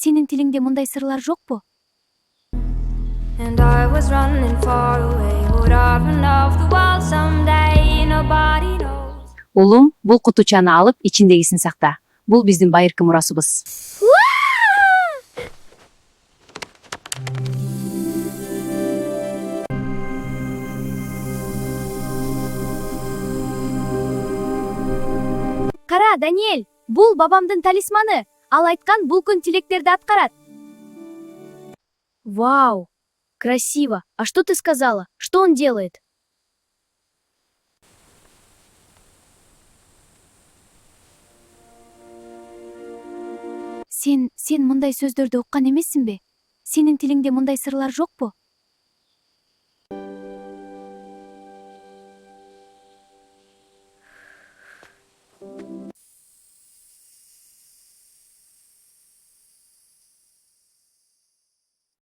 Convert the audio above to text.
сенин тилиңде мындай сырлар жокпу? And I was running far away. Would I run off the wall someday? Nobody knows. Улум, бул кутучаны алып, ичиндегисин сакта. Бул биздин байыркы мурасыбыз. Кара, Даниэль, бул бабамдын талисманы. Ал айткан бул күн тилектерди аткарат. Вау, красиво. А что ты сказала? Что он делает? Сен мындай сөздөрдү уккан эмессиңби? Сенин тилиңде мындай сырлар жокпу?